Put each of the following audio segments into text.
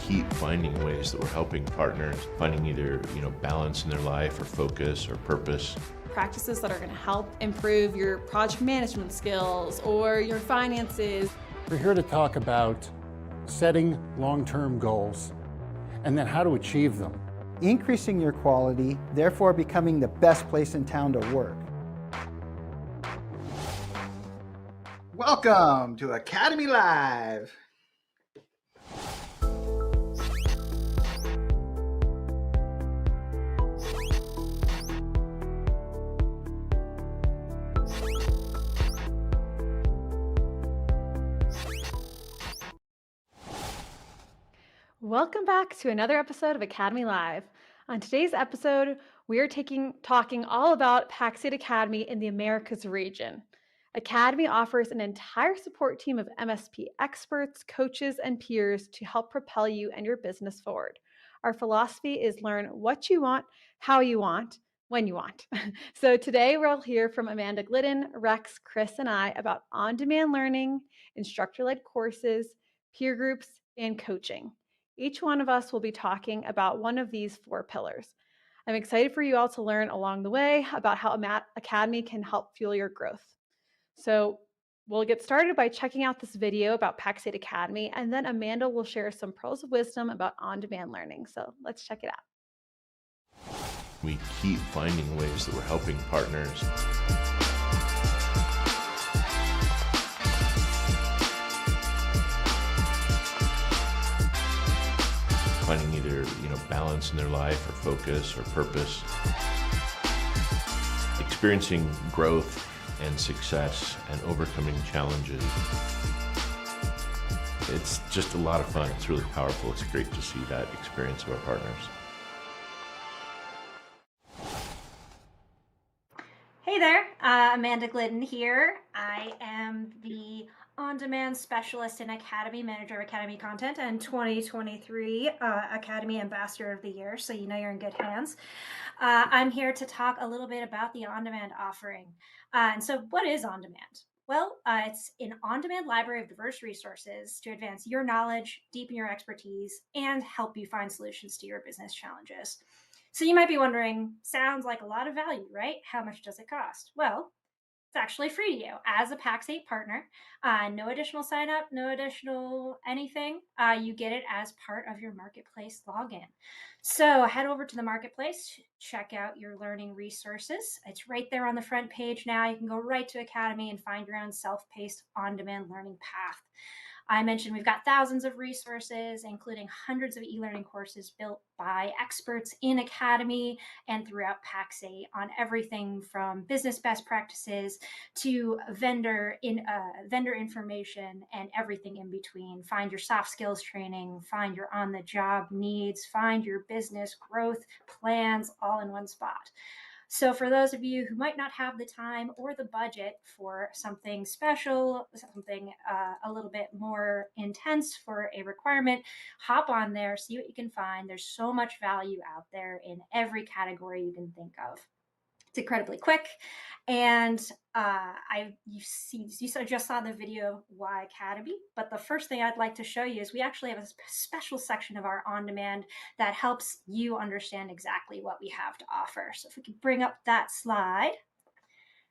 keep finding ways that we're helping partners finding either, balance in their life or focus or purpose. Practices that are going to help improve your project management skills or your finances. We're here to talk about setting long-term goals and then how to achieve them. Increasing your quality, therefore becoming the best place in town to work. Welcome to Academy Live. Welcome back to another episode of Academy Live. On today's episode, we are talking all about Pax8 Academy in the Americas region. Academy offers an entire support team of MSP experts, coaches, and peers to help propel you and your business forward. Our philosophy is learn what you want, how you want, when you want. So today we'll hear from Amanda Glidden, Rex, Chris, and I about on-demand learning, instructor-led courses, peer groups, and coaching. Each one of us will be talking about one of these 4 pillars. I'm excited for you all to learn along the way about how Academy can help fuel your growth. So we'll get started by checking out this video about Pax8 Academy, and then Amanda will share some pearls of wisdom about on-demand learning. So let's check it out. We keep finding ways that we're helping partners finding either, balance in their life or focus or purpose, experiencing growth and success and overcoming challenges. It's just a lot of fun. It's really powerful. It's great to see that experience of our partners. Hey there, Amanda Glidden here. I am the on-demand specialist and Academy Manager of Academy Content and 2023 Academy Ambassador of the Year, so you know you're in good hands. I'm here to talk a little bit about the on-demand offering. And so what is on-demand? Well, it's an on-demand library of diverse resources to advance your knowledge, deepen your expertise, and help you find solutions to your business challenges. So you might be wondering, sounds like a lot of value, right? How much does it cost? Well, it's actually free to you as a Pax8 partner. No additional sign up, no additional anything. You get it as part of your marketplace login. So head over to the marketplace, check out your learning resources. It's right there on the front page now. You can go right to Academy and find your own self-paced on-demand learning path. I mentioned we've got thousands of resources, including hundreds of e-learning courses built by experts in Academy and throughout Pax8 on everything from business best practices to vendor information and everything in between. Find your soft skills training, find your on-the-job needs, find your business growth plans all in one spot. So for those of you who might not have the time or the budget for something special, something a little bit more intense for a requirement, hop on there, see what you can find. There's so much value out there in every category you can think of. It's incredibly quick, and you just saw the video Why Academy, but the first thing I'd like to show you is we actually have a special section of our on-demand that helps you understand exactly what we have to offer. So if we could bring up that slide,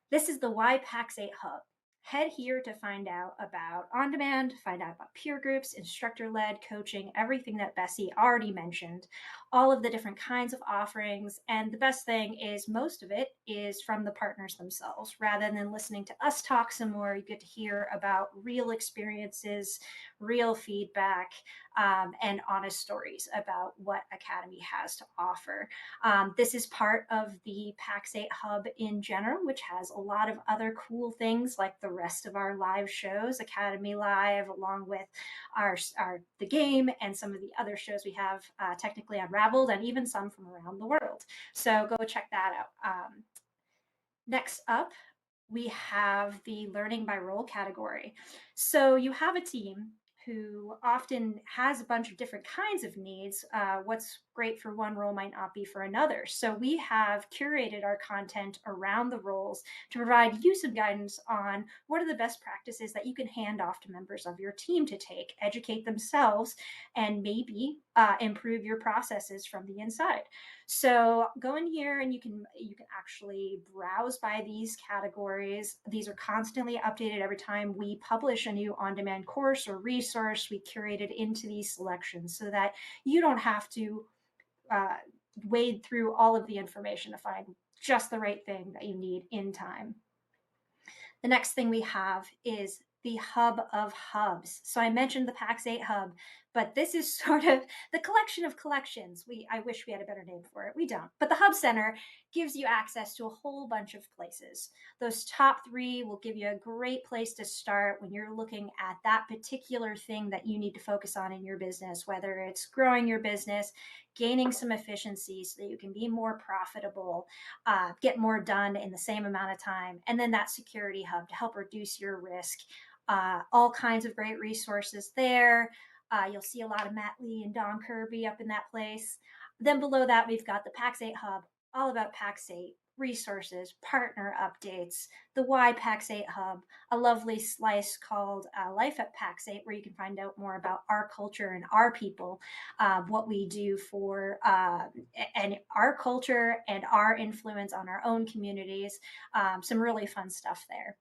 this is the Why Pax8 Hub. Head here to find out about on-demand, find out about peer groups, instructor-led coaching, everything that Bessie already mentioned, all of the different kinds of offerings. And the best thing is most of it is from the partners themselves. Rather than listening to us talk some more, you get to hear about real experiences, real feedback, and honest stories about what Academy has to offer. This is part of the Pax8 Hub in general, which has a lot of other cool things like the rest of our live shows, Academy Live, along with the game and some of the other shows we have, Technically Unraveled, and even some from around the world. So go check that out. Next up, we have the learning by role category. So you have a team who often has a bunch of different kinds of needs. What's great for one role might not be for another. So we have curated our content around the roles to provide you some guidance on what are the best practices that you can hand off to members of your team to take, educate themselves, and maybe improve your processes from the inside. So go in here and you can actually browse by these categories. These are constantly updated every time we publish a new on-demand course or resource. We curate it into these selections so that you don't have to wade through all of the information to find just the right thing that you need in time. The next thing we have is the hub of hubs. So I mentioned the Pax8 hub, but this is sort of the collection of collections. I wish we had a better name for it. We don't. But the hub center gives you access to a whole bunch of places. Those top 3 will give you a great place to start when you're looking at that particular thing that you need to focus on in your business, whether it's growing your business, gaining some efficiency so that you can be more profitable, get more done in the same amount of time, and then that security hub to help reduce your risk. All kinds of great resources there. You'll see a lot of Matt Lee and Don Kirby up in that place. Then below that, we've got the Pax8 hub, all about Pax8, resources, partner updates, the Why Pax8 hub, a lovely slice called Life at Pax8, where you can find out more about our culture and our people, what we do for and our culture and our influence on our own communities. Some really fun stuff there.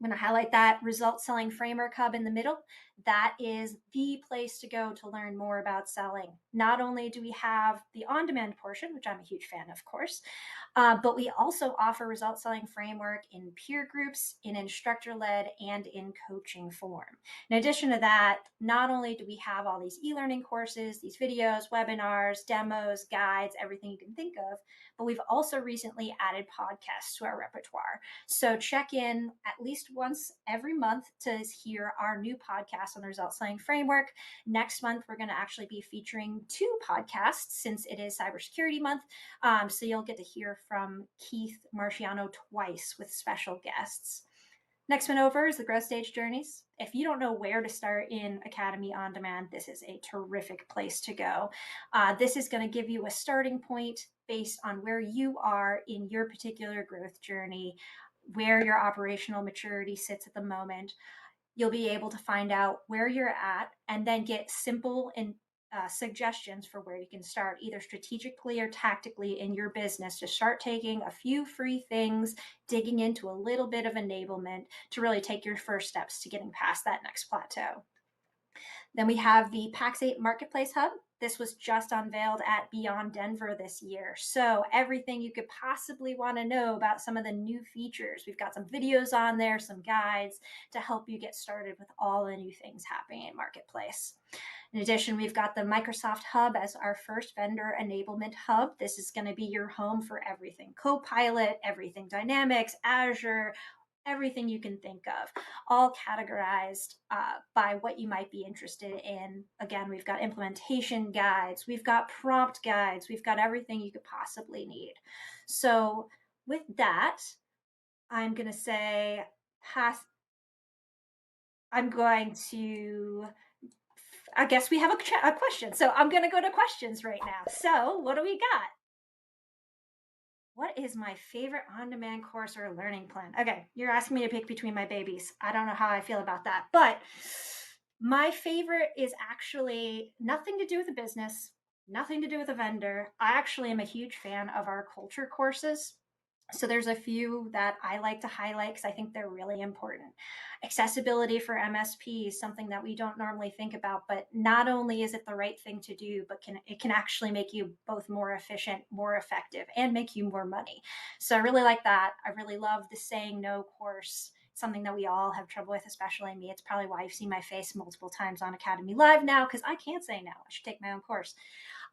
I'm going to highlight that Result Selling Framework Hub in the middle. That is the place to go to learn more about selling. Not only do we have the on-demand portion, which I'm a huge fan of course, but we also offer Result Selling Framework in peer groups, in instructor-led, and in coaching form. In addition to that, not only do we have all these e-learning courses, these videos, webinars, demos, guides, everything you can think of, but we've also recently added podcasts to our repertoire. So check in at least once every month to hear our new podcast on the Result Selling Framework. Next month, we're going to actually be featuring 2 podcasts since it is Cybersecurity Month. So you'll get to hear from Keith Marciano twice with special guests. Next one over is the Growth Stage Journeys. If you don't know where to start in Academy On Demand, this is a terrific place to go. This is going to give you a starting point based on where you are in your particular growth journey, where your operational maturity sits at the moment. You'll be able to find out where you're at and then get simple and suggestions for where you can start, either strategically or tactically in your business, to start taking a few free things, digging into a little bit of enablement to really take your first steps to getting past that next plateau. Then we have the Pax8 Marketplace Hub. This was just unveiled at Beyond Denver this year. So everything you could possibly want to know about some of the new features. We've got some videos on there, some guides to help you get started with all the new things happening in Marketplace. In addition, we've got the Microsoft Hub as our first vendor enablement hub. This is going to be your home for everything Copilot, everything Dynamics, Azure, everything you can think of, all categorized by what you might be interested in. Again, we've got implementation guides, we've got prompt guides, we've got everything you could possibly need. So with that, I'm going to say I guess we have a question. So I'm going to go to questions right now. So what do we got? What is my favorite on-demand course or learning plan? Okay, you're asking me to pick between my babies. I don't know how I feel about that, but my favorite is actually nothing to do with the business, nothing to do with a vendor. I actually am a huge fan of our culture courses. So there's a few that I like to highlight because I think they're really important. Accessibility for MSP is something that we don't normally think about, but not only is it the right thing to do, but it can actually make you both more efficient, more effective, and make you more money. So I really like that. I really love the Saying No course. It's something that we all have trouble with, especially me. It's probably why you've seen my face multiple times on Academy Live now, because I can't say no. I should take my own course.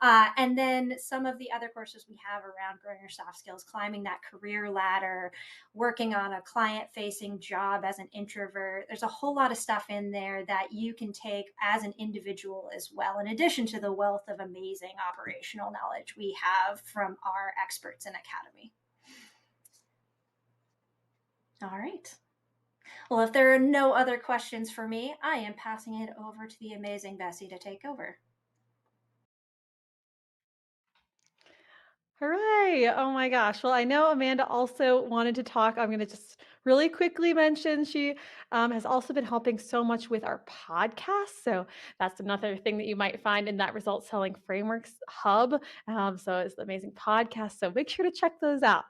And then some of the other courses we have around growing your soft skills, climbing that career ladder, working on a client-facing job as an introvert. There's a whole lot of stuff in there that you can take as an individual as well, in addition to the wealth of amazing operational knowledge we have from our experts in Academy. All right. Well, if there are no other questions for me, I am passing it over to the amazing Bessie to take over. Hooray! Oh my gosh. Well, I know Amanda also wanted to talk. I'm going to just really quickly mention she has also been helping so much with our podcast. So that's another thing that you might find in that Result Selling Frameworks hub. So it's an amazing podcast. So make sure to check those out.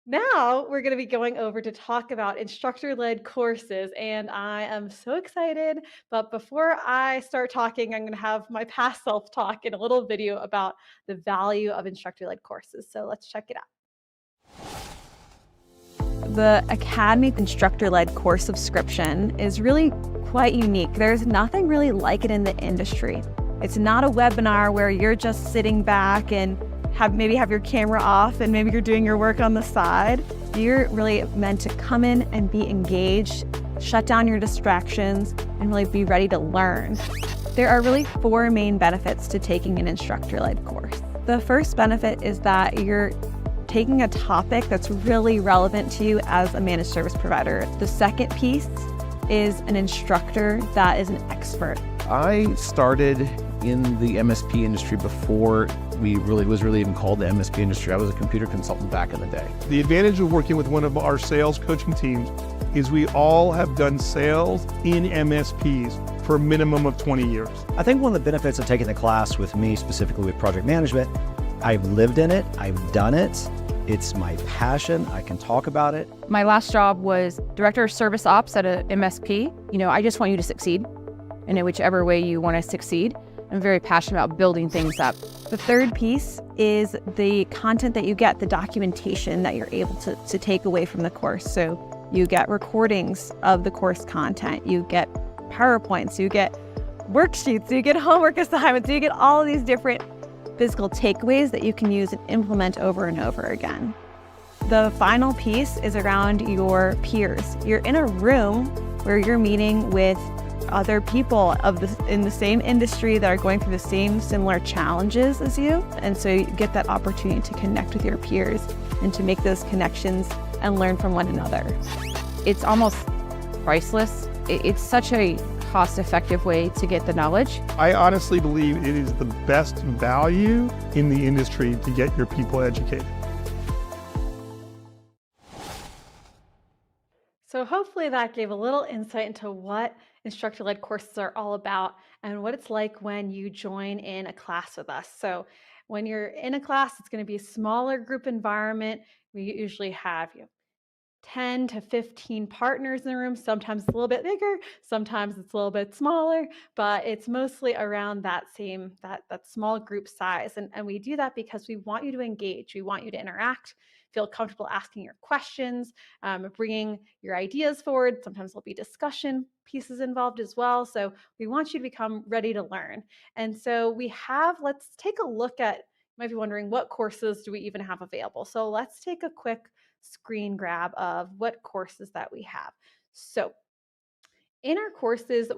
Now we're going to be going over to talk about instructor-led courses, and I am so excited. But before I start talking, I'm going to have my past self talk in a little video about the value of instructor-led courses. So let's check it out. The Academy instructor-led course subscription is really quite unique. There's nothing really like it in the industry. It's not a webinar where you're just sitting back and maybe have your camera off and maybe you're doing your work on the side. You're really meant to come in and be engaged, shut down your distractions, and really be ready to learn. There are really 4 main benefits to taking an instructor-led course. The first benefit is that you're taking a topic that's really relevant to you as a managed service provider. The second piece is an instructor that is an expert. I started in the MSP industry before was really even called the MSP industry. I was a computer consultant back in the day. The advantage of working with one of our sales coaching teams is we all have done sales in MSPs for a minimum of 20 years. I think one of the benefits of taking the class with me, specifically with project management, I've lived in it, I've done it, it's my passion, I can talk about it. My last job was Director of Service Ops at a MSP. I just want you to succeed in whichever way you want to succeed. I'm very passionate about building things up. The third piece is the content that you get, the documentation that you're able to take away from the course. So you get recordings of the course content, you get PowerPoints, you get worksheets, you get homework assignments, you get all of these different physical takeaways that you can use and implement over and over again. The final piece is around your peers. You're in a room where you're meeting with other people in the same industry that are going through the same similar challenges as you. And so you get that opportunity to connect with your peers and to make those connections and learn from one another. It's almost priceless. It's such a cost-effective way to get the knowledge. I honestly believe it is the best value in the industry to get your people educated. So hopefully that gave a little insight into what instructor-led courses are all about and what it's like when you join in a class with us. So when you're in a class, it's going to be a smaller group environment. We usually have 10 to 15 partners in the room. Sometimes it's a little bit bigger, sometimes it's a little bit smaller, but it's mostly around that small group size. And we do that because we want you to engage. We want you to interact, feel comfortable asking your questions, bringing your ideas forward. Sometimes there'll be discussion pieces involved as well. So we want you to become ready to learn. And so let's take a look at, you might be wondering, what courses do we even have available? So let's take a quick screen grab of what courses that we have. So in our courses,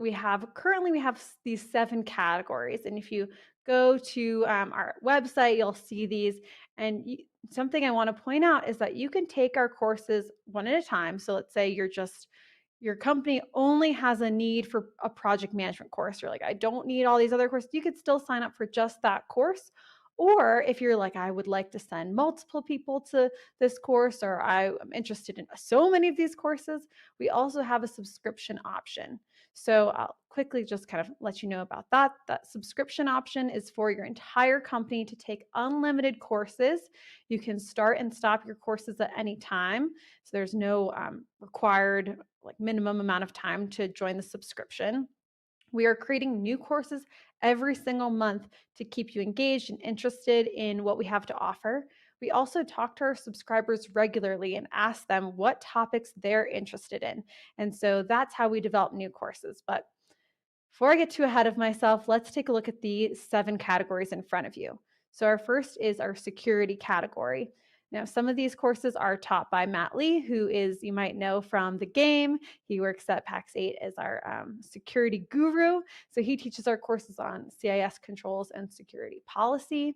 currently we have these 7 categories. And if you go to our website, you'll see these. And something I want to point out is that you can take our courses one at a time. So let's say your company only has a need for a project management course. You're like, I don't need all these other courses. You could still sign up for just that course. Or if you're like, I would like to send multiple people to this course, or I am interested in so many of these courses, we also have a subscription option. So I'll quickly just kind of let you know about that. That subscription option is for your entire company to take unlimited courses. You can start and stop your courses at any time. So there's no required minimum amount of time to join the subscription. We are creating new courses every single month to keep you engaged and interested in what we have to offer. We also talk to our subscribers regularly and ask them what topics they're interested in. And so that's how we develop new courses. But before I get too ahead of myself, let's take a look at the 7 categories in front of you. So our first is our security category. Now, some of these courses are taught by Matt Lee, who is, you might know from the game. He works at Pax8 as our security guru. So he teaches our courses on CIS controls and security policy.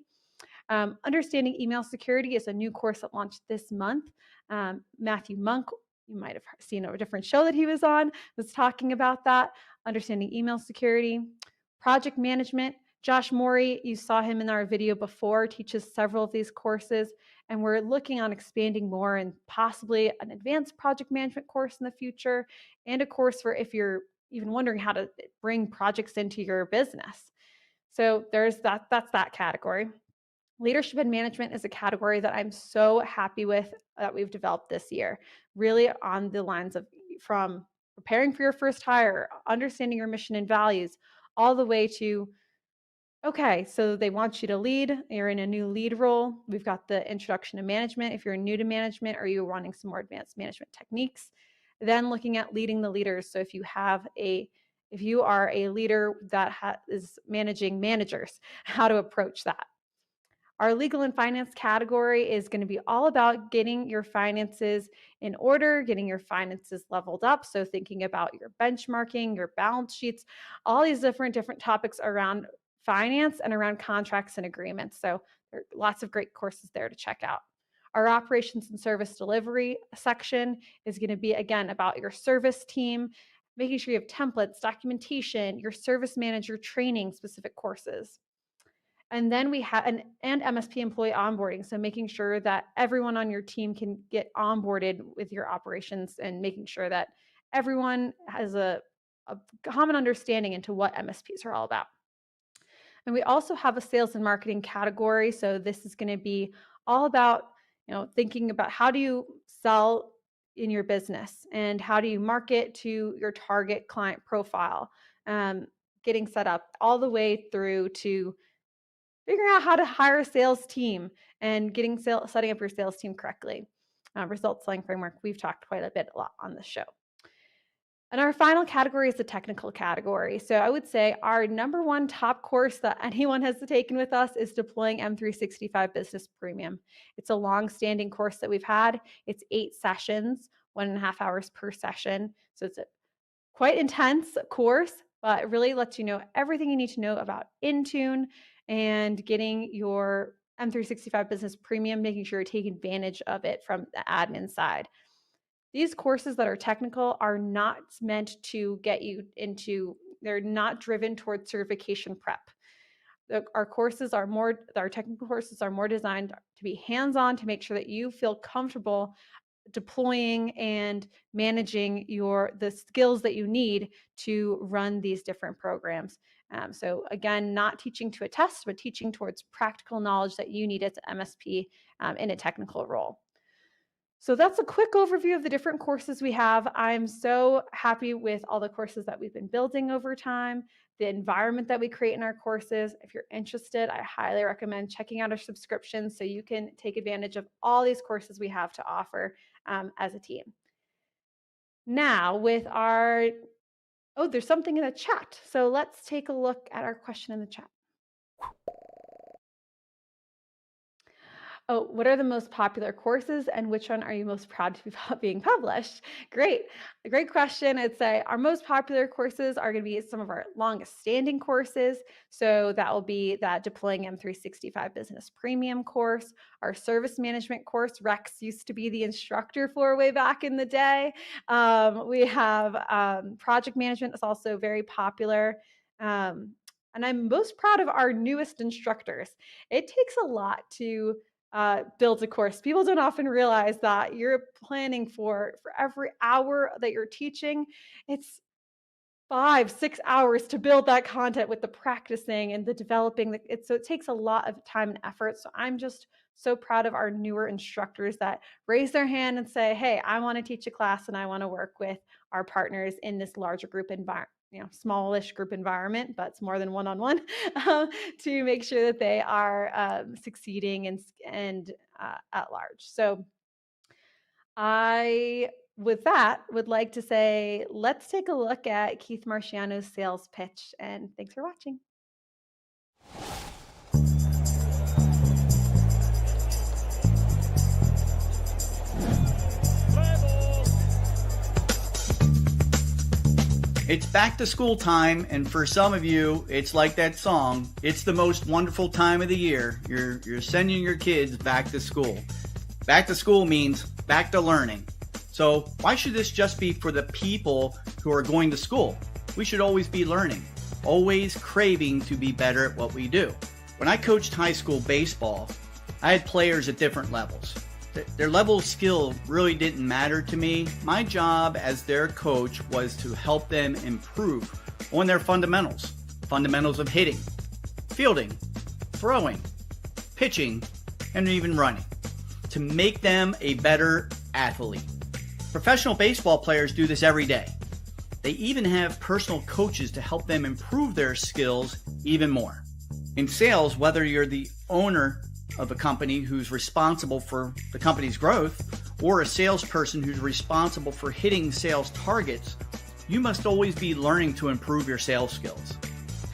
Understanding email security is a new course that launched this month. Matthew Monk you might have seen a different show that he was on, was talking about that. Understanding email security, project management. Josh Morey, you saw him in our video before, teaches several of these courses, and we're looking on expanding more and possibly an advanced project management course in the future, and a course for if you're even wondering how to bring projects into your business. So that's that category. Leadership and management is a category that I'm so happy with that we've developed this year, really on the lines of from preparing for your first hire, understanding your mission and values, all the way to, okay, so they want you to lead, you're in a new lead role. We've got the introduction to management. If you're new to management or you're wanting some more advanced management techniques, then looking at leading the leaders. So if you are a leader that is managing managers, how to approach that. Our legal and finance category is going to be all about getting your finances in order, getting your finances leveled up. So thinking about your benchmarking, your balance sheets, all these different topics around finance and around contracts and agreements. So there are lots of great courses there to check out. Our operations and service delivery section is going to be, again, about your service team, making sure you have templates, documentation, your service manager training specific courses. And then we have and MSP employee onboarding. So making sure that everyone on your team can get onboarded with your operations and making sure that everyone has a common understanding into what MSPs are all about. And we also have a sales and marketing category. So this is going to be all about, thinking about how do you sell in your business and how do you market to your target client profile, getting set up all the way through to figuring out how to hire a sales team and setting up your sales team correctly. Results selling framework, we've talked quite a lot on this show. And our final category is the technical category. So I would say our number one top course that anyone has taken with us is Deploying M365 Business Premium. It's a long-standing course that we've had. It's 8 sessions, 1.5 hours per session. So it's a quite intense course, but it really lets you know everything you need to know about Intune and getting your M365 Business Premium, making sure you're taking advantage of it from the admin side. These courses that are technical are not meant to get you they're not driven towards certification prep. Our technical courses are more designed to be hands-on, to make sure that you feel comfortable deploying and managing the skills that you need to run these different programs. So again, not teaching to a test, but teaching towards practical knowledge that you need as an MSP in a technical role. So that's a quick overview of the different courses we have. I'm so happy with all the courses that we've been building over time, the environment that we create in our courses. If you're interested, I highly recommend checking out our subscriptions so you can take advantage of all these courses we have to offer as a team. Now with there's something in the chat. So let's take a look at our question in the chat. Oh, what are the most popular courses and which one are you most proud to be being published? Great question. I'd say our most popular courses are going to be some of our longest standing courses. So that will be that Deploying M365 Business Premium course, our service management course. Rex used to be the instructor for way back in the day. We have project management is also very popular. And I'm most proud of our newest instructors. It takes a lot to build a course. People don't often realize that you're planning for every hour that you're teaching, it's 5-6 hours to build that content with the practicing and the developing. So it takes a lot of time and effort. So I'm just so proud of our newer instructors that raise their hand and say, hey, I want to teach a class and I want to work with our partners in this larger group environment. Smallish group environment, but it's more than one-on-one to make sure that they are succeeding and at large. So I, with that, would like to say, let's take a look at Keith Marciano's sales pitch, and thanks for watching. It's back to school time, and for some of you, it's like that song. It's the most wonderful time of the year. You're sending your kids back to school. Back to school means back to learning. So why should this just be for the people who are going to school? We should always be learning, always craving to be better at what we do. When I coached high school baseball, I had players at different levels. Their level of skill really didn't matter to me. My job as their coach was to help them improve on their fundamentals. Fundamentals of hitting, fielding, throwing, pitching, and even running, to make them a better athlete. Professional baseball players do this every day. They even have personal coaches to help them improve their skills even more. In sales, whether you're the owner of a company who's responsible for the company's growth, or a salesperson who's responsible for hitting sales targets, you must always be learning to improve your sales skills.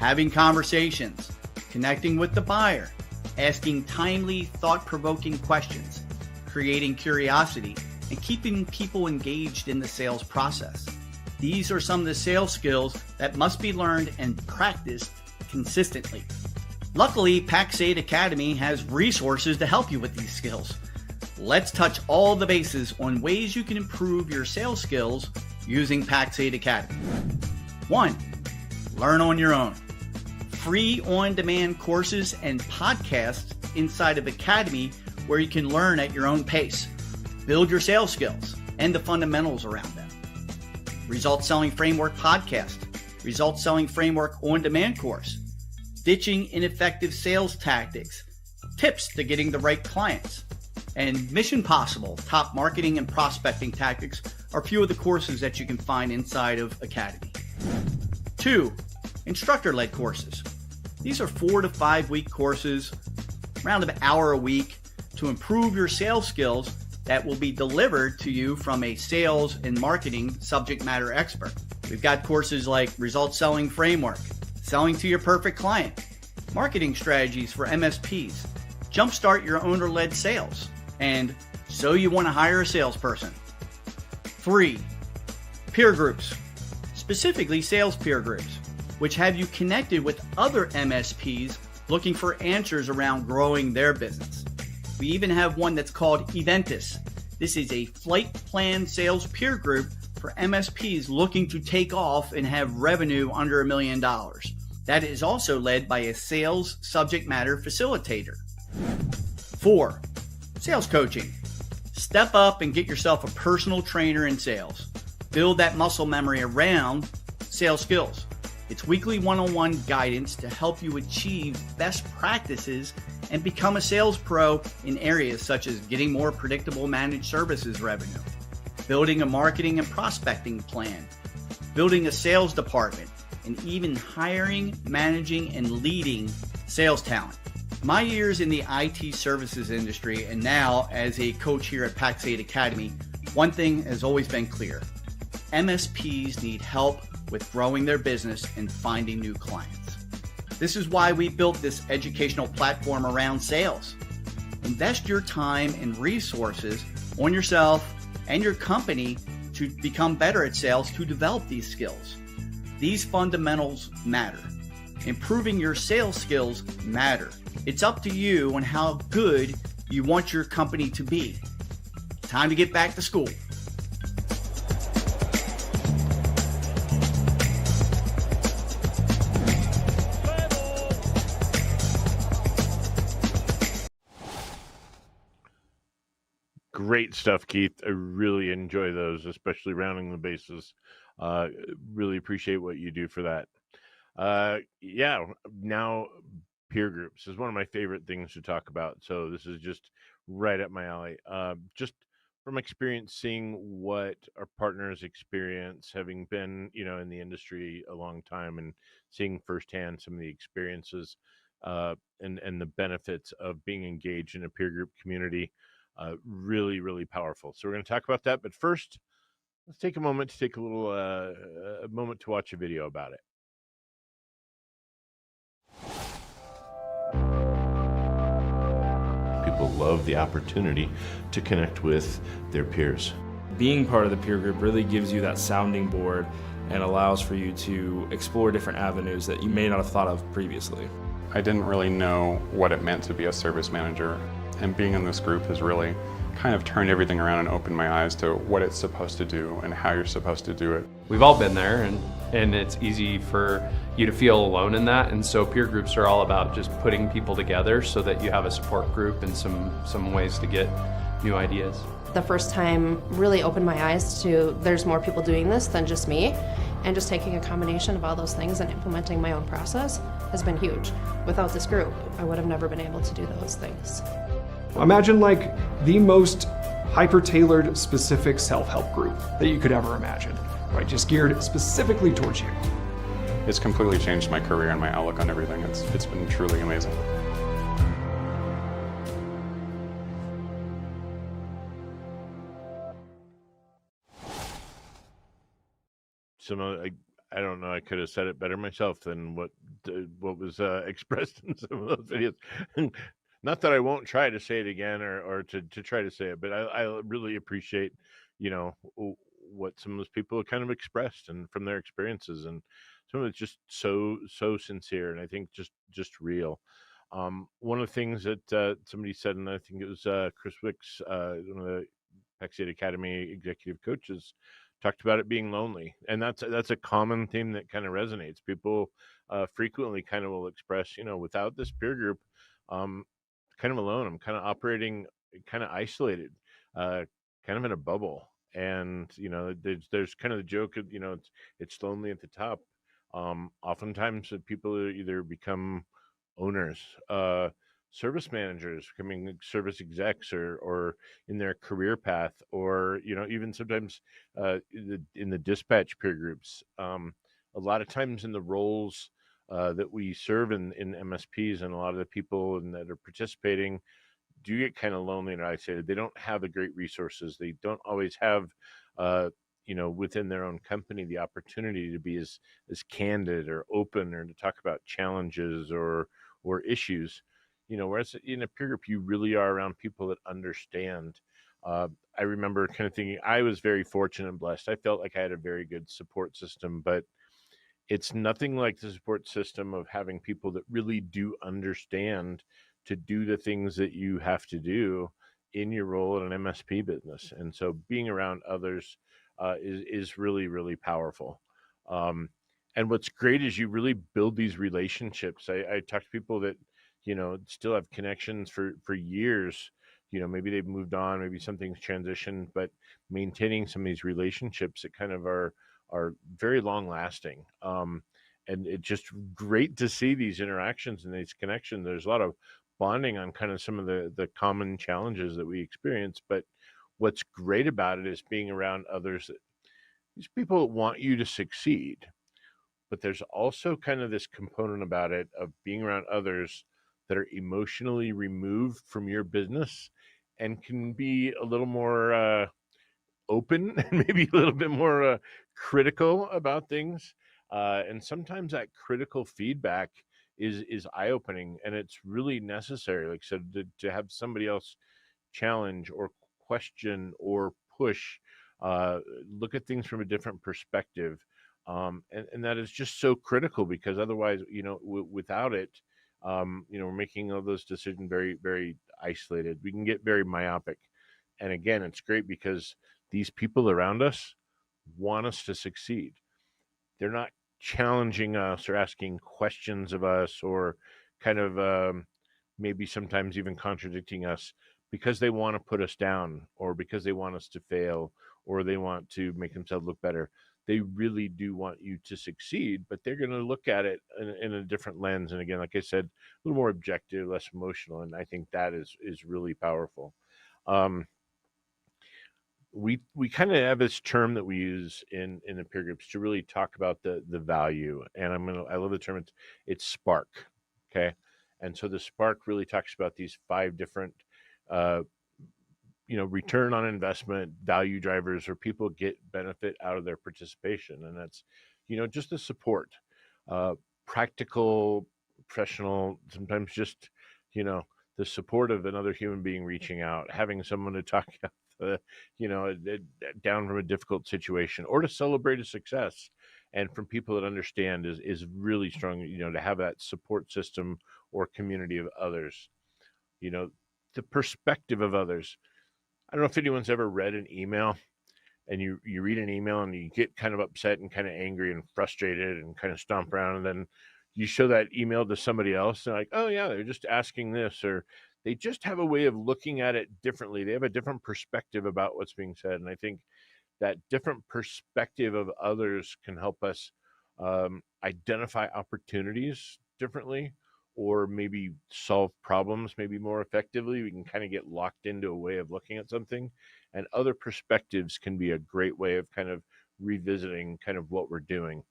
Having conversations, connecting with the buyer, asking timely, thought-provoking questions, creating curiosity, and keeping people engaged in the sales process. These are some of the sales skills that must be learned and practiced consistently. Luckily, Pax8 Academy has resources to help you with these skills. Let's touch all the bases on ways you can improve your sales skills using Pax8 Academy. 1. Learn on your own. Free on-demand courses and podcasts inside of Academy where you can learn at your own pace. Build your sales skills and the fundamentals around them. Results Selling Framework podcast, Results Selling Framework on-demand course, ditching ineffective sales tactics, tips to getting the right clients, and Mission Possible, top marketing and prospecting tactics are a few of the courses that you can find inside of Academy. 2. Instructor-Led Courses. These are 4 to 5 week courses, around an hour a week, to improve your sales skills that will be delivered to you from a sales and marketing subject matter expert. We've got courses like Results Selling Framework, Selling to Your Perfect Client, Marketing Strategies for MSPs, Jumpstart Your Owner-Led Sales, and So You Want to Hire a Salesperson. 3. Peer groups, specifically sales peer groups, which have you connected with other MSPs looking for answers around growing their business. We even have one that's called Eventus. This is a flight plan sales peer group for MSPs looking to take off and have revenue under $1 million. That is also led by a sales subject matter facilitator. 4. Sales coaching. Step up and get yourself a personal trainer in sales. Build that muscle memory around sales skills. It's weekly one-on-one guidance to help you achieve best practices and become a sales pro in areas such as getting more predictable managed services revenue, building a marketing and prospecting plan, building a sales department, and even hiring, managing, and leading sales talent. My years in the IT services industry and now as a coach here at Pax8 Academy, one thing has always been clear. MSPs need help with growing their business and finding new clients. This is why we built this educational platform around sales. Invest your time and resources on yourself and your company to become better at sales to develop these skills. These fundamentals matter. Improving your sales skills matter. It's up to you on how good you want your company to be. Time to get back to school. Great stuff, Keith. I really enjoy those, especially rounding the bases. Really appreciate what you do for that. Now peer groups is one of my favorite things to talk about. So this is just right up my alley. Just from experience, seeing what our partners experience, having been, in the industry a long time and seeing firsthand some of the experiences and the benefits of being engaged in a peer group community. Really, really powerful. So we're going to talk about that. But first, let's take a moment to take a moment to watch a video about it. People love the opportunity to connect with their peers. Being part of the peer group really gives you that sounding board and allows for you to explore different avenues that you may not have thought of previously. I didn't really know what it meant to be a service manager, and being in this group has really kind of turned everything around and opened my eyes to what it's supposed to do and how you're supposed to do it. We've all been there, and it's easy for you to feel alone in that, and so peer groups are all about just putting people together so that you have a support group and some ways to get new ideas. The first time really opened my eyes to there's more people doing this than just me, and just taking a combination of all those things and implementing my own process has been huge. Without this group, I would have never been able to do those things. Imagine like the most hyper-tailored, specific self-help group that you could ever imagine, right? Just geared specifically towards you. It's completely changed my career and my outlook on everything. It's been truly amazing. I don't know. I could have said it better myself than what was expressed in some of those videos. Not that I won't try to say it again or to try to say it, but I really appreciate, what some of those people kind of expressed and from their experiences, and some of it's just so sincere, and I think just real. One of the things that somebody said, and I think it was Chris Wicks, one of the Pax8 Academy executive coaches, talked about it being lonely, and that's a common theme that kind of resonates. People frequently kind of will express, without this peer group, kind of alone. I'm kind of operating kind of isolated, kind of in a bubble, and there's kind of the joke of it's lonely at the top. Oftentimes people either become owners, service managers, becoming service execs, or in their career path, or even sometimes in the dispatch peer groups. A lot of times in the roles that we serve in MSPs, and a lot of the people that are participating do get kind of lonely and isolated. They don't have the great resources. They don't always have within their own company the opportunity to be as candid or open, or to talk about challenges or issues. Whereas in a peer group, you really are around people that understand. I remember kind of thinking I was very fortunate and blessed. I felt like I had a very good support system, but it's nothing like the support system of having people that really do understand to do the things that you have to do in your role in an MSP business. And so being around others is really, really powerful. And what's great is you really build these relationships. I talk to people that, still have connections for years. Maybe they've moved on, maybe something's transitioned, but maintaining some of these relationships that kind of are very long lasting. And it's just great to see these interactions and these connections. There's a lot of bonding on kind of some of the common challenges that we experience. But what's great about it is being around others, these people that want you to succeed. But there's also kind of this component about it of being around others that are emotionally removed from your business and can be a little more open and maybe a little bit more critical about things. And sometimes that critical feedback is eye-opening, and it's really necessary. Like I said, to have somebody else challenge or question or push, look at things from a different perspective. And that is just so critical, because otherwise, without it, we're making all those decisions very, very isolated. We can get very myopic. And again, it's great because these people around us want us to succeed. They're not challenging us or asking questions of us, or kind of maybe sometimes even contradicting us because they want to put us down, or because they want us to fail, or they want to make themselves look better. They really do want you to succeed, but they're going to look at it in a different lens. And again, like I said, a little more objective, less emotional. And I think that is really powerful. We kind of have this term that we use in the peer groups to really talk about the value. And I love the term. It's spark. Okay. And so the spark really talks about these 5 different, return on investment value drivers, or people get benefit out of their participation. And that's, just the support, practical, professional, sometimes just, the support of another human being reaching out, having someone to talk down from a difficult situation, or to celebrate a success. And from people that understand is really strong, to have that support system or community of others, the perspective of others. I don't know if anyone's ever read an email, and you read an email and you get kind of upset and kind of angry and frustrated and kind of stomp around, and then you show that email to somebody else and like, oh yeah, they're just asking this, or they just have a way of looking at it differently. They have a different perspective about what's being said. And I think that different perspective of others can help us identify opportunities differently, or maybe solve problems maybe more effectively. We can kind of get locked into a way of looking at something, and other perspectives can be a great way of kind of revisiting kind of what we're doing.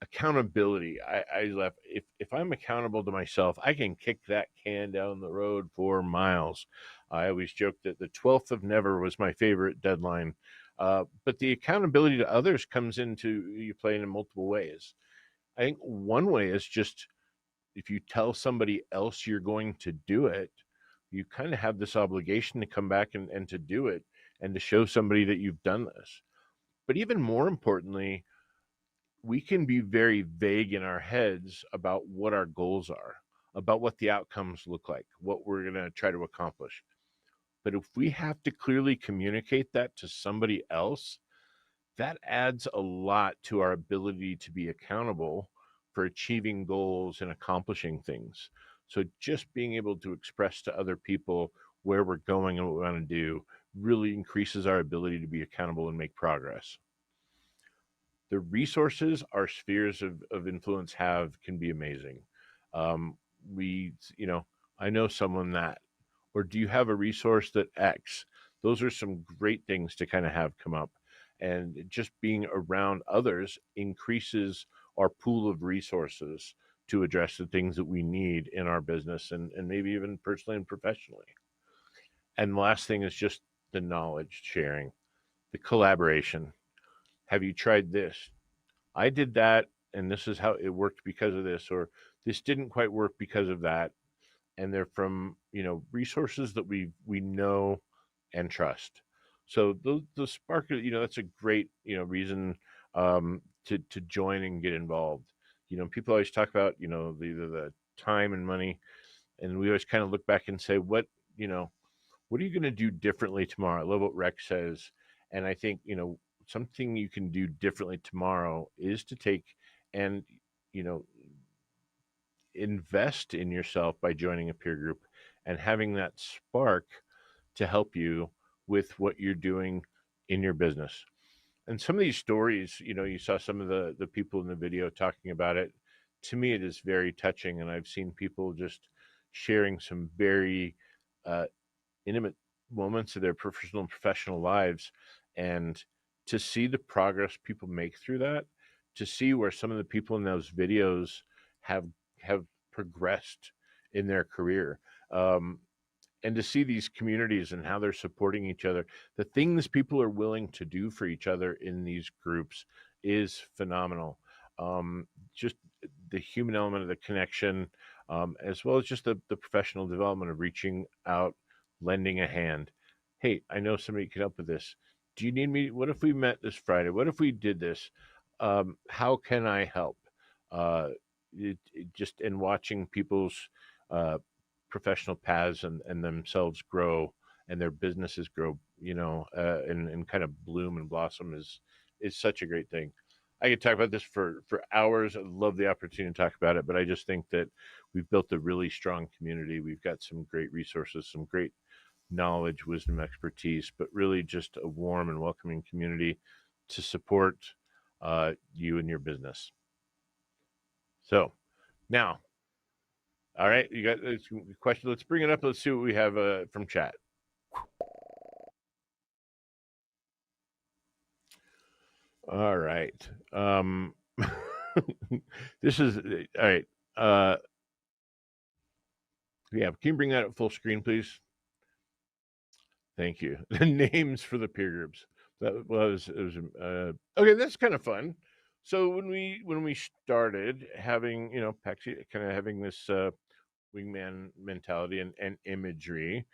Accountability. I left, if I'm accountable to myself, I can kick that can down the road for miles. I always joke that the 12th of never was my favorite deadline. But the accountability to others comes into you playing in multiple ways. I think one way is just, if you tell somebody else you're going to do it, you kind of have this obligation to come back and to do it, and to show somebody that you've done this. But even more importantly, we can be very vague in our heads about what our goals are, about what the outcomes look like, what we're going to try to accomplish. But if we have to clearly communicate that to somebody else, that adds a lot to our ability to be accountable for achieving goals and accomplishing things. So just being able to express to other people where we're going and what we want to do really increases our ability to be accountable and make progress. The resources our spheres of influence have can be amazing. We, I know someone that, or do you have a resource that X? Those are some great things to kind of have come up. And just being around others increases our pool of resources to address the things that we need in our business, and maybe even personally and professionally. And the last thing is just the knowledge sharing, the collaboration. Have you tried this? I did that, and this is how it worked because of this, or this didn't quite work because of that. And they're from, resources that we know and trust. So the spark, that's a great, reason to join and get involved. People always talk about, the time and money, and we always kind of look back and say, what are you going to do differently tomorrow? I love what Rex says. And I think, something you can do differently tomorrow is to take and, invest in yourself by joining a peer group and having that spark to help you with what you're doing in your business. And some of these stories, you saw some of the people in the video talking about it. To me, it is very touching. And I've seen people just sharing some very intimate moments of their personal and professional lives. And to see the progress people make through that, to see where some of the people in those videos have progressed in their career, and to see these communities and how they're supporting each other, the things people are willing to do for each other in these groups is phenomenal. Just the human element of the connection, as well as just the professional development of reaching out, lending a hand. Hey, I know somebody can help with this. Do you need me? What if we met this Friday? What if we did this? How can I help? It just in watching people's professional paths and themselves grow and their businesses grow, and kind of bloom and blossom is such a great thing. I could talk about this for hours. I love the opportunity to talk about it, but I just think that we've built a really strong community. We've got some great resources, some great knowledge, wisdom, expertise, but really just a warm and welcoming community to support you and your business. So now, all right, you got a question. Let's bring it up. Let's see what we have from chat. All right. This is all right. Yeah, can you bring that up full screen, please? Thank you. The names for the peer groups. That was okay. That's kind of fun. So when we started having, Pax8 kind of having this wingman mentality and imagery,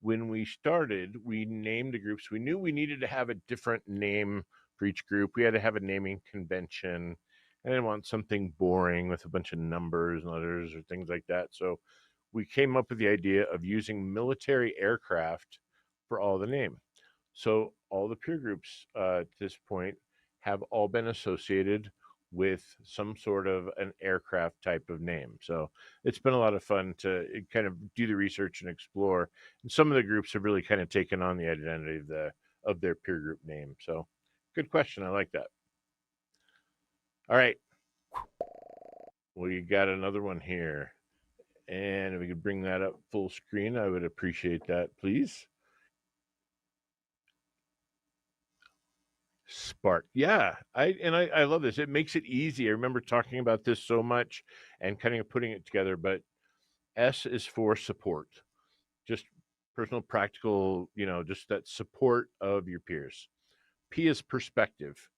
when we started, we named the groups. We knew we needed to have a different name for each group. We had to have a naming convention. I didn't want something boring with a bunch of numbers and letters or things like that. So we came up with the idea of using military aircraft for all the name. So all the peer groups at this point have all been associated with some sort of an aircraft type of name. So it's been a lot of fun to kind of do the research and explore. And some of the groups have really kind of taken on the identity of their peer group name. So good question. I like that. All right. We got another one here. And if we could bring that up full screen, I would appreciate that, please. Spark. Yeah. I love this. It makes it easy. I remember talking about this so much and kind of putting it together, but S is for support. Just personal, practical, just that support of your peers. P is perspective.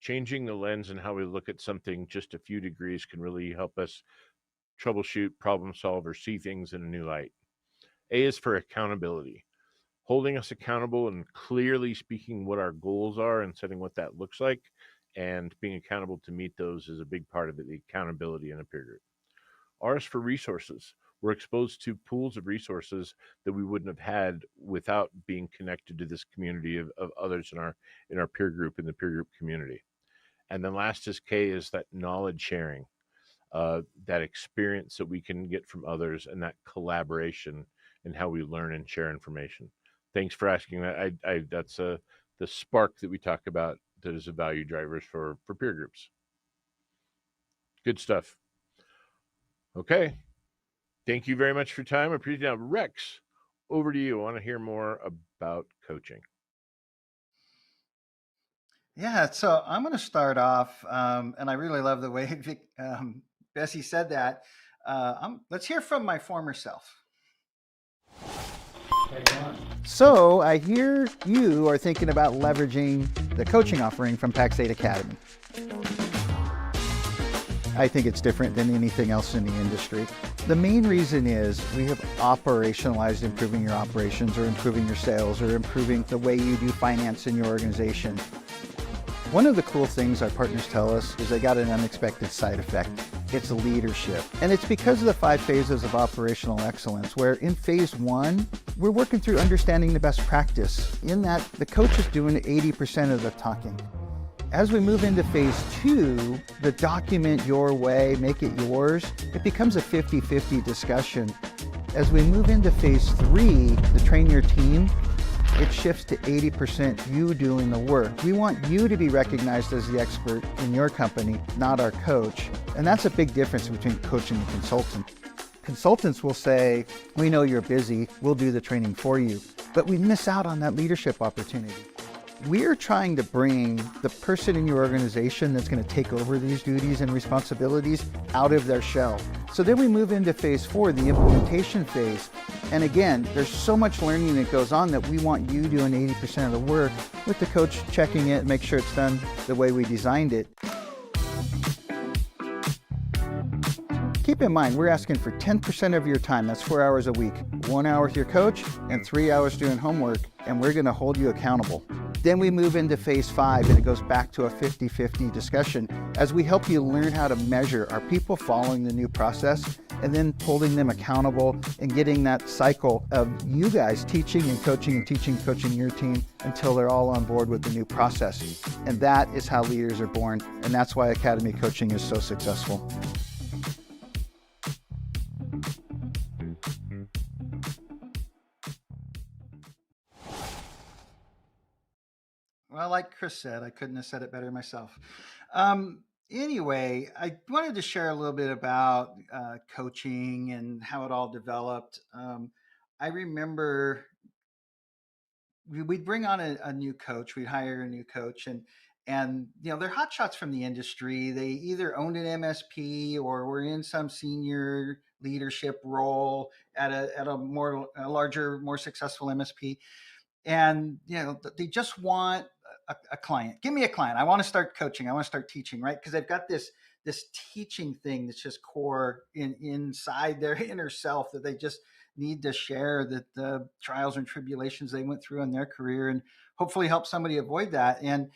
Changing the lens and how we look at something just a few degrees can really help us troubleshoot, problem solve, or see things in a new light. A is for accountability. Holding us accountable and clearly speaking what our goals are and setting what that looks like, and being accountable to meet those is a big part of it, the accountability in a peer group. R is for resources. We're exposed to pools of resources that we wouldn't have had without being connected to this community of others in our peer group, in the peer group community. And then last is K, is that knowledge sharing, that experience that we can get from others, and that collaboration and how we learn and share information. Thanks for asking that. That's the spark that we talk about that is a value drivers for peer groups. Good stuff. Okay. Thank you very much for your time. I appreciate it. Now, Rex, over to you. I want to hear more about coaching. Yeah, so I'm going to start off, and I really love the way Bessie said that. Let's hear from my former self. So I hear you are thinking about leveraging the coaching offering from Pax8 Academy. I think it's different than anything else in the industry. The main reason is we have operationalized improving your operations, or improving your sales, or improving the way you do finance in your organization. One of the cool things our partners tell us is they got an unexpected side effect. It's leadership. And it's because of the 5 phases of operational excellence, where in phase 1, we're working through understanding the best practice. In that, the coach is doing 80% of the talking. As we move into phase 2, the document your way, make it yours, it becomes a 50-50 discussion. As we move into phase 3, the train your team, it shifts to 80% you doing the work. We want you to be recognized as the expert in your company, not our coach. And that's a big difference between coach and consultant. Consultants will say, we know you're busy, we'll do the training for you. But we miss out on that leadership opportunity. We're trying to bring the person in your organization that's going to take over these duties and responsibilities out of their shell. So then we move into phase 4, the implementation phase. And again, there's so much learning that goes on that we want you doing 80% of the work, with the coach checking it, make sure it's done the way we designed it. Keep in mind, we're asking for 10% of your time. That's 4 hours a week. 1 hour with your coach and 3 hours doing homework, and we're going to hold you accountable. Then we move into phase 5, and it goes back to a 50-50 discussion as we help you learn how to measure, are people following the new process, and then holding them accountable and getting that cycle of you guys teaching and coaching your team until they're all on board with the new process. And that is how leaders are born, and that's why Academy Coaching is so successful. Well, like Chris said, I couldn't have said it better myself. Anyway, I wanted to share a little bit about coaching and how it all developed. I remember we'd bring on a new coach, we'd hire a new coach, and they're hotshots from the industry. They either owned an MSP or were in some senior leadership role at a larger, more successful MSP. And they just want a client. Give me a client. I want to start coaching. I want to start teaching, right? Because they've got this teaching thing that's just core inside their inner self, that they just need to share the trials and tribulations they went through in their career, and hopefully help somebody avoid that. And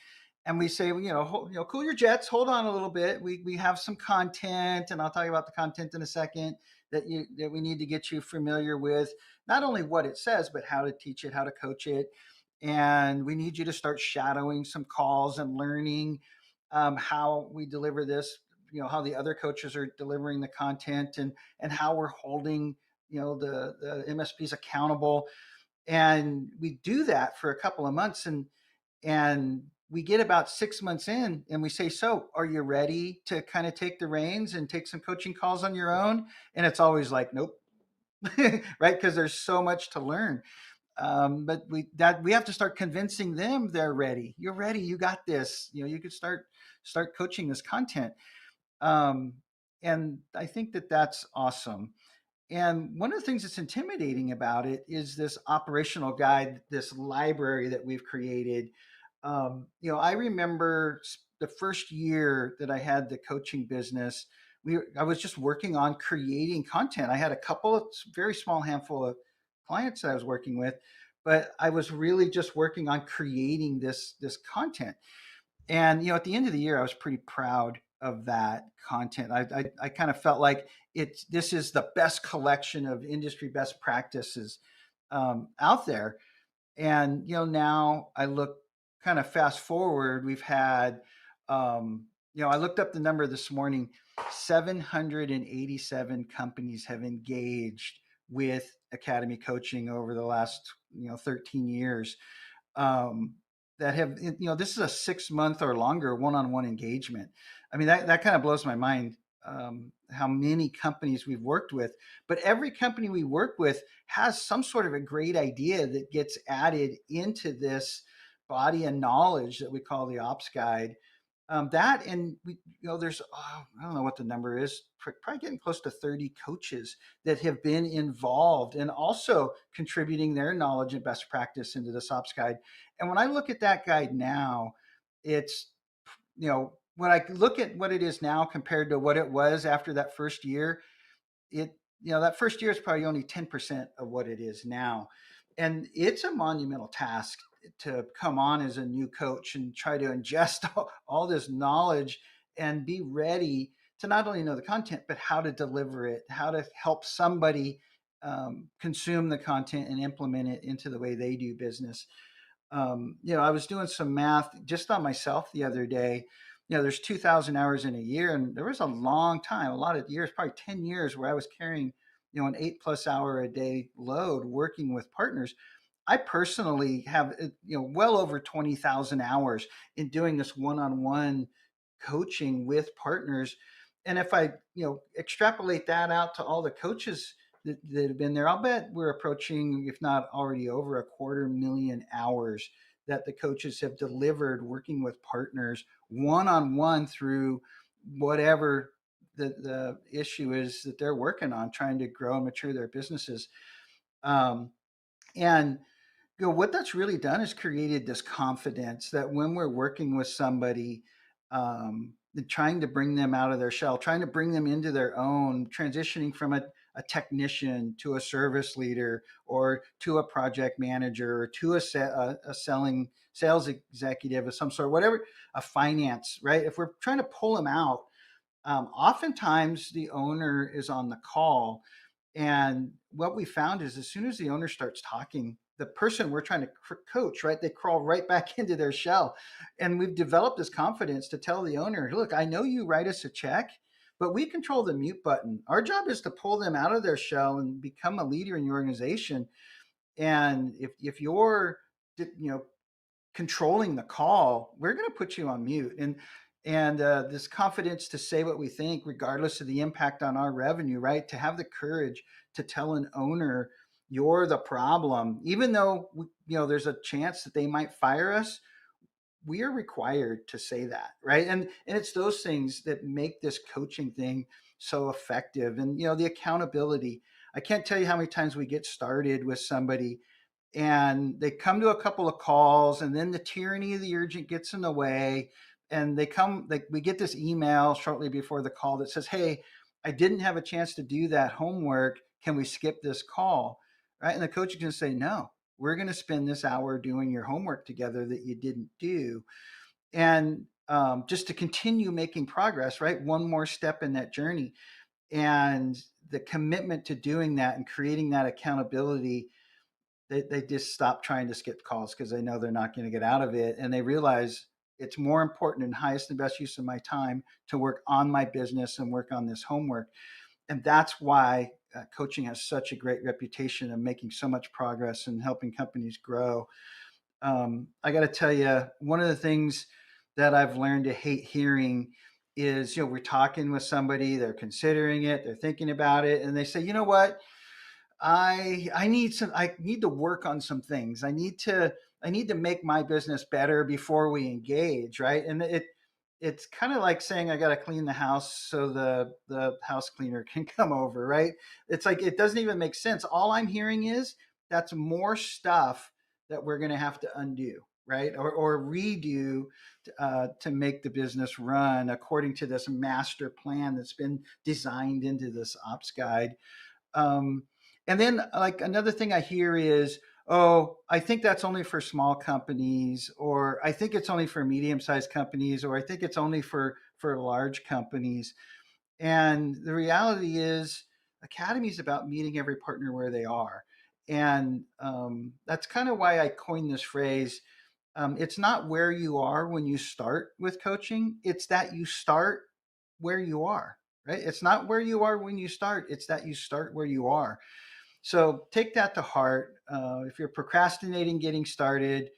and we say, cool your jets, hold on a little bit. We have some content, and I'll tell you about the content in a second, that we need to get you familiar with, not only what it says, but how to teach it, how to coach it. And we need you to start shadowing some calls and learning how we deliver this, how the other coaches are delivering the content, and how we're holding, the MSPs accountable. And we do that for a couple of months, and we get about 6 months in, and we say, so are you ready to kind of take the reins and take some coaching calls on your own? And it's always like, nope. Right, because there's so much to learn. But we have to start convincing them they're ready. You're ready. You got this. You could start coaching this content. And I think that's awesome. And one of the things that's intimidating about it is this operational guide, this library that we've created. I remember the first year that I had the coaching business, I was just working on creating content. I had a couple of very small handful of clients that I was working with, but I was really just working on creating this content. And at the end of the year, I was pretty proud of that content. I kind of felt like this is the best collection of industry best practices out there. And now I look kind of fast forward. We've had, I looked up the number this morning. 787 companies have engaged with Academy coaching over the last 13 years. That have, this is a 6-month or longer one-on-one engagement. I mean, that kind of blows my mind, how many companies we've worked with. But every company we work with has some sort of a great idea that gets added into this body of knowledge that we call the Ops Guide. That, and there's, I don't know what the number is, probably getting close to 30 coaches that have been involved and also contributing their knowledge and best practice into this Ops Guide. And when I look at that guide now, it's, when I look at what it is now compared to what it was after that first year, that first year is probably only 10% of what it is now. And it's a monumental task to come on as a new coach and try to ingest all this knowledge and be ready to not only know the content, but how to deliver it, how to help somebody consume the content and implement it into the way they do business. I was doing some math just on myself the other day. There's 2,000 hours in a year, and there was a long time, a lot of years, probably 10 years, where I was carrying, an 8+ hour a day load working with partners. I personally have, well over 20,000 hours in doing this one-on-one coaching with partners. And if I, extrapolate that out to all the coaches that have been there, I'll bet we're approaching, if not already over, 250,000 hours that the coaches have delivered working with partners one-on-one through whatever the issue is that they're working on, trying to grow and mature their businesses. And what that's really done is created this confidence that when we're working with somebody, trying to bring them out of their shell, trying to bring them into their own, transitioning from a technician to a service leader or to a project manager or to a sales executive of some sort, whatever, a finance, right? If we're trying to pull them out, oftentimes the owner is on the call. And what we found is as soon as the owner starts talking, the person we're trying to coach, right, they crawl right back into their shell. And we've developed this confidence to tell the owner, look, I know you write us a check, but we control the mute button. Our job is to pull them out of their shell and become a leader in your organization. And if you're, controlling the call, we're going to put you on mute. And this confidence to say what we think, regardless of the impact on our revenue, right? To have the courage to tell an owner, you're the problem, even though there's a chance that they might fire us. We are required to say that, right? And it's those things that make this coaching thing so effective. And the accountability. I can't tell you how many times we get started with somebody and they come to a couple of calls, and then the tyranny of the urgent gets in the way. And we get this email shortly before the call that says, hey, I didn't have a chance to do that homework. Can we skip this call? Right? And the coach is going to say, no, we're going to spend this hour doing your homework together that you didn't do. and just to continue making progress, right? One more step in that journey. And the commitment to doing that and creating that accountability, they just stop trying to skip calls because they know they're not going to get out of it. And they realize it's more important and highest and best use of my time to work on my business and work on this homework. And that's why coaching has such a great reputation of making so much progress and helping companies grow. I got to tell you, one of the things that I've learned to hate hearing is, we're talking with somebody, they're considering it, they're thinking about it, and they say, you know what, I need to work on some things. I need to make my business better before we engage, right? And it's kind of like saying I got to clean the house so the house cleaner can come over, right? It's like it doesn't even make sense. All I'm hearing is that's more stuff that we're going to have to undo, right? Or redo to make the business run according to this master plan that's been designed into this ops guide. Um, and then, like, another thing I hear is, oh, I think that's only for small companies, or I think it's only for medium-sized companies, or I think it's only for large companies. And the reality is, Academy is about meeting every partner where they are. And that's kind of why I coined this phrase. It's not where you are when you start with coaching, it's that you start where you are, right? It's not where you are when you start, it's that you start where you are. So take that to heart. If you're procrastinating getting started,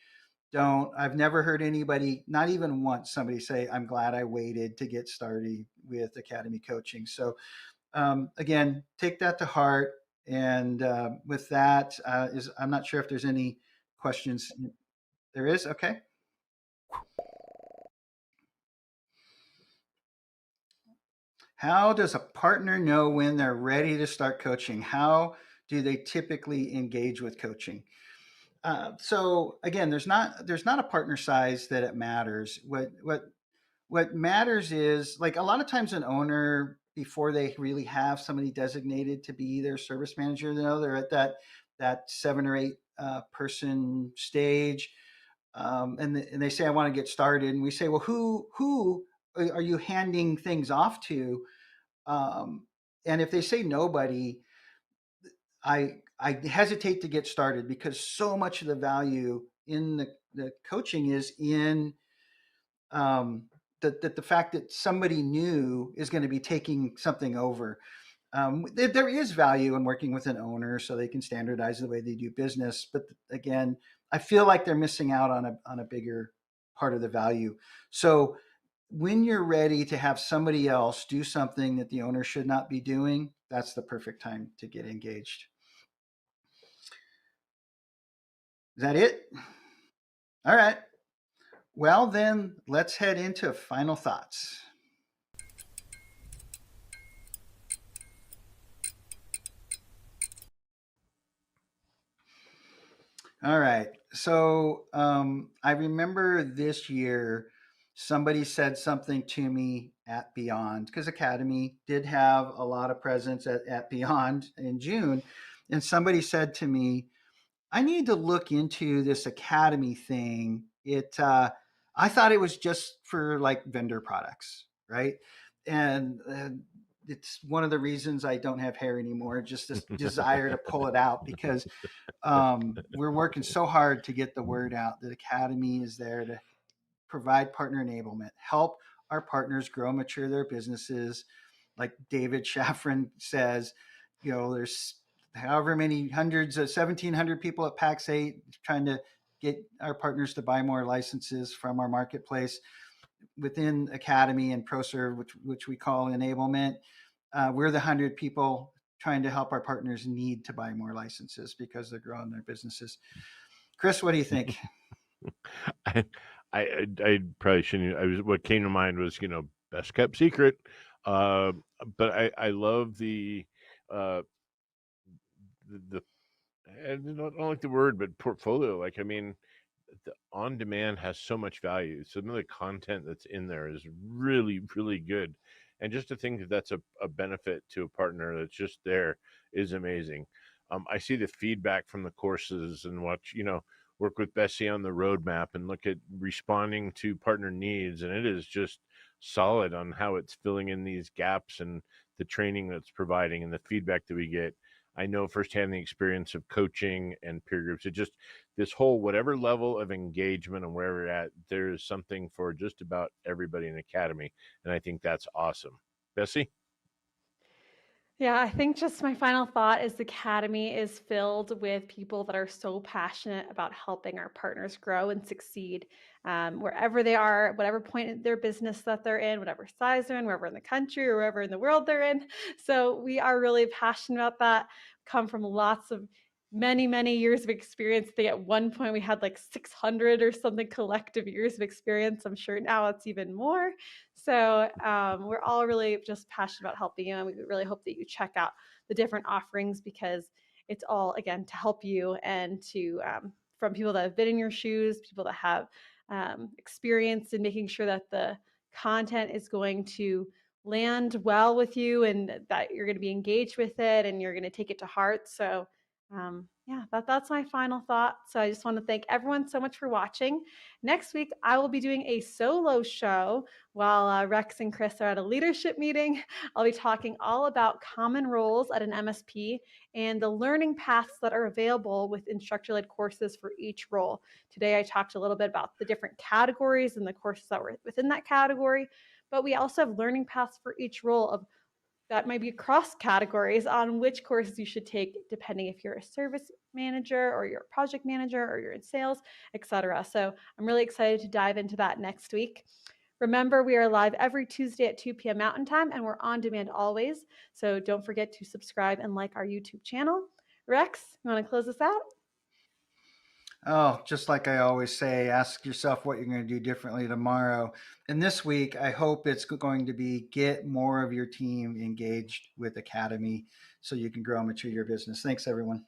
don't. I've never heard anybody, not even once, somebody say, I'm glad I waited to get started with Academy coaching. So again, take that to heart. And with that, I'm not sure if there's any questions. There is? Okay. How does a partner know when they're ready to start coaching? How do they typically engage with coaching? So again, there's not a partner size that it matters. What matters is, like, a lot of times an owner, before they really have somebody designated to be their service manager, they're at that 7 or 8 person stage, and they say, I want to get started, and we say, well, who are you handing things off to? And if they say nobody, I hesitate to get started, because so much of the value in the coaching is in the fact that somebody new is going to be taking something over. There is value in working with an owner so they can standardize the way they do business. But again, I feel like they're missing out on a bigger part of the value. So when you're ready to have somebody else do something that the owner should not be doing, that's the perfect time to get engaged. Is that it? All right. Well, then let's head into final thoughts. All right. So I remember this year somebody said something to me at Beyond, because Academy did have a lot of presence at Beyond in June. And somebody said to me, I need to look into this Academy thing. I thought it was just for like vendor products, right? And it's one of the reasons I don't have hair anymore. Just this desire to pull it out, because we're working so hard to get the word out that Academy is there to provide partner enablement, help our partners grow, mature their businesses. Like David Shaffrin says, there's however many hundreds of 1,700 people at Pax8 trying to get our partners to buy more licenses from our marketplace. Within Academy and ProServe, which we call enablement, we're the 100 people trying to help our partners need to buy more licenses because they're growing their businesses. Chris, what do you think? I probably shouldn't. What came to mind was, best kept secret. But I love the I don't like the word, but portfolio. Like, I mean, the on demand has so much value. Some of the content that's in there is really, really good. And just to think that that's a benefit to a partner that's just there is amazing. I see the feedback from the courses and work with Bessie on the roadmap and look at responding to partner needs. And it is just solid on how it's filling in these gaps and the training that's providing and the feedback that we get. I know firsthand the experience of coaching and peer groups. It just, this whole, whatever level of engagement and where we're at, there is something for just about everybody in Academy. And I think that's awesome. Bessie? Yeah, I think just my final thought is the Academy is filled with people that are so passionate about helping our partners grow and succeed wherever they are, whatever point in their business that they're in, whatever size they're in, wherever in the country or wherever in the world they're in. So we are really passionate about that, come from lots of many years of experience. I think at one point we had like 600 or something collective years of experience. I'm sure now it's even more. So we're all really just passionate about helping you, and we really hope that you check out the different offerings because it's all, again, to help you and to from people that have been in your shoes, people that have experience in making sure that the content is going to land well with you and that you're going to be engaged with it and you're going to take it to heart. So yeah, that's my final thought. So I just want to thank everyone so much for watching. Next week, I will be doing a solo show while Rex and Chris are at a leadership meeting. I'll be talking all about common roles at an MSP and the learning paths that are available with instructor-led courses for each role. Today, I talked a little bit about the different categories and the courses that were within that category, but we also have learning paths for each role of that might be across categories on which courses you should take, depending if you're a service manager or you're a project manager or you're in sales, etc. So I'm really excited to dive into that next week. Remember, we are live every Tuesday at 2 p.m. Mountain Time, and we're on demand always. So don't forget to subscribe and like our YouTube channel. Rex, you want to close us out? Oh, just like I always say, ask yourself what you're going to do differently tomorrow. And this week, I hope it's going to be get more of your team engaged with Academy so you can grow and mature your business. Thanks, everyone.